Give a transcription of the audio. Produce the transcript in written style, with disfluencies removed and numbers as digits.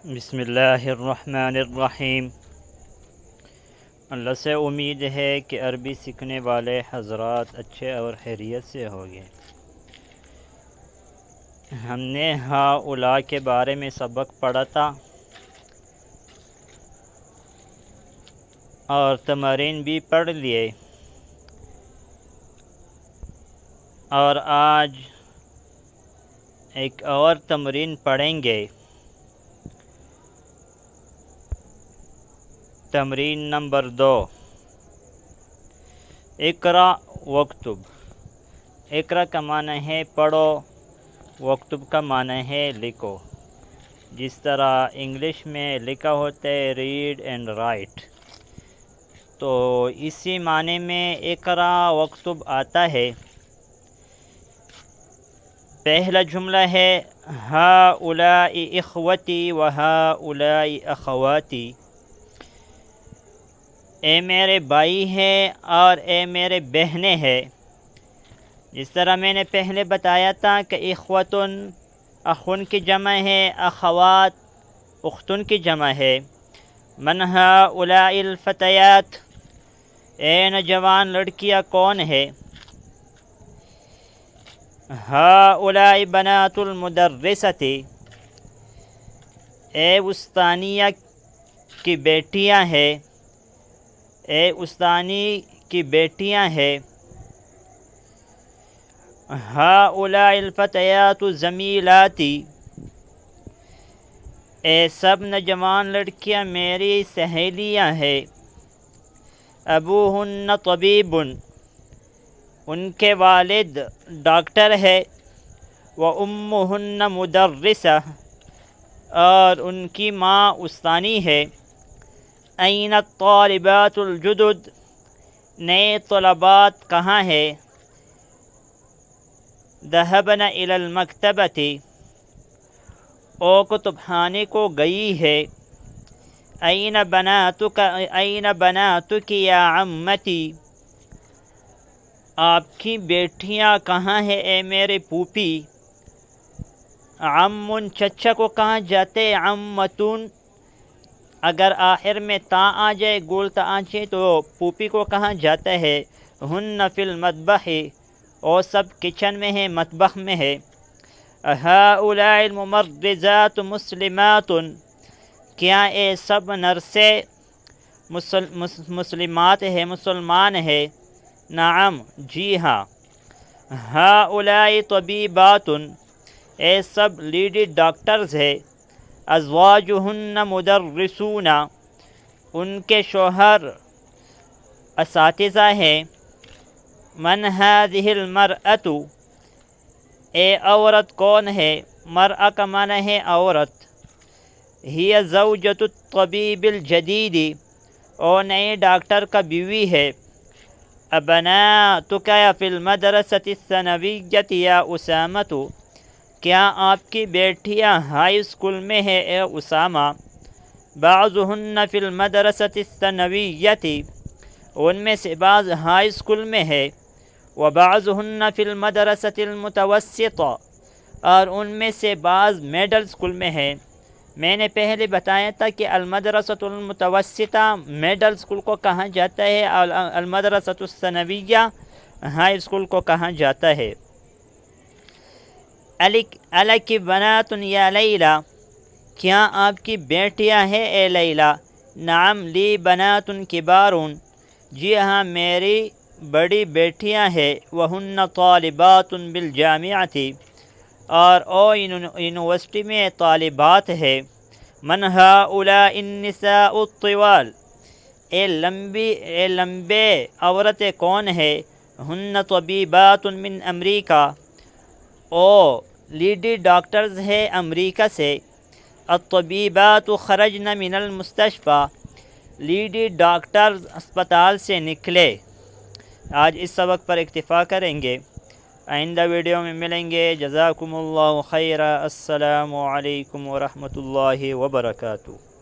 بسم اللہ الرحمن الرحیم۔ اللہ سے امید ہے کہ عربی سیکھنے والے حضرات اچھے اور خیریت سے ہوں گے۔ ہم نے ہؤلاء کے بارے میں سبق پڑھا تھا اور تمرین بھی پڑھ لیے، اور آج ایک اور تمرین پڑھیں گے۔ تمرین نمبر 2، اقرا وکتب۔ اقرا کا معنی ہے پڑھو، وکتب کا معنی ہے لکھو۔ جس طرح انگلش میں لکھا ہوتا ہے ریڈ اینڈ رائٹ، تو اسی معنی میں اقرا وکتب آتا ہے۔ پہلا جملہ ہے ہؤلاء اخوتی و ہؤلاء اخواتی، اے میرے بھائی ہیں اور اے میرے بہنیں ہیں۔ جس طرح میں نے پہلے بتایا تھا کہ اخوتن اخن کی جمع ہے، اخوات اختن کی جمع ہے۔ من ہؤلاء الفتیات، اے نوجوان لڑکیاں کون ہے؟ ہؤلاء بنات المدرستی، اے استانیہ کی بیٹیاں ہیں، اے استانی کی بیٹیاں ہیں۔ ہؤلاء الفتیات زمیلاتی، اے سب نوجوان لڑکیاں میری سہیلیاں ہیں۔ ابوہن طبیب، ان کے والد ڈاکٹر ہے۔ وامہن مدرسہ، اور ان کی ماں استانی ہے۔ این الطالبات الجدد، نئے طلباء کہاں ہے؟ ذهبن الی المکتبۃ، او کتب خانے کو گئی ہے۔ این بناتک یا عمتی، آپ کی بیٹیاں کہاں ہیں اے میرے پھوپھی؟ عم، چچا کو کہاں جاتے؟ عمتون، اگر آخر میں تا آ جائے، گول تا آ جائے تو پھوپھی کو کہاں جاتا ہے؟ ہن فی المطبخ، اور سب کچن میں ہے، مطبخ میں ہے۔ ہؤلاء الممرضات مسلمات، کیا اے سب نرسیں مسلمات ہیں، مسلمان ہیں؟ نعم، جی ہاں۔ ہؤلاء طبیبات، اے سب لیڈی ڈاکٹرز ہیں۔ ازواجہن مدرسون، ان کے شوہر اساتذہ ہیں۔ من ہذہ المرأۃ، اے عورت کون ہے؟ مرأة کا معنی ہے عورت۔ ہی زوجۃ الطبیب الجدید، اور نئے ڈاکٹر کا بیوی ہے۔ ابناتک فی المدرسۃ الثانویۃ یا اسامۃ، کیا آپ کی بیٹیاں ہائی اسکول میں ہے اے اسامہ؟ بعضہن فی المدرسۃ الثانویۃ، ان میں سے بعض ہائی اسکول میں ہے۔ وبعضہن فی المدرسۃ المتوسطہ، اور ان میں سے بعض میڈل اسکول میں ہے۔ میں نے پہلے بتایا تھا کہ المدرسۃ المتوسطہ مڈل اسکول کو کہا جاتا ہے، اور المدرسۃ الثانویہ ہائی اسکول کو کہا جاتا ہے۔ الک بنات یا لیلی، کیا آپ کی بیٹیاں ہیں اے لیلی؟ نعم لی بنات کبار، جی ہاں میری بڑی بیٹیاں ہیں۔ وہن طالبات بالجامعۃ، اور یونیورسٹی میں طالبات ہیں۔ من ہؤلاء النساء الطوال، اے لمبے عورتیں کون ہیں؟ ہن طبیبات من امریکہ، او لیڈی ڈاکٹرز ہے امریکہ سے۔ الطبیبات خرجن من المستشفى، لیڈی ڈاکٹرز اسپتال سے نکلے۔ آج اس سبق پر اکتفا کریں گے، آئندہ ویڈیو میں ملیں گے۔ جزاکم اللہ خیرا، السلام علیکم ورحمۃ اللہ وبرکاتہ۔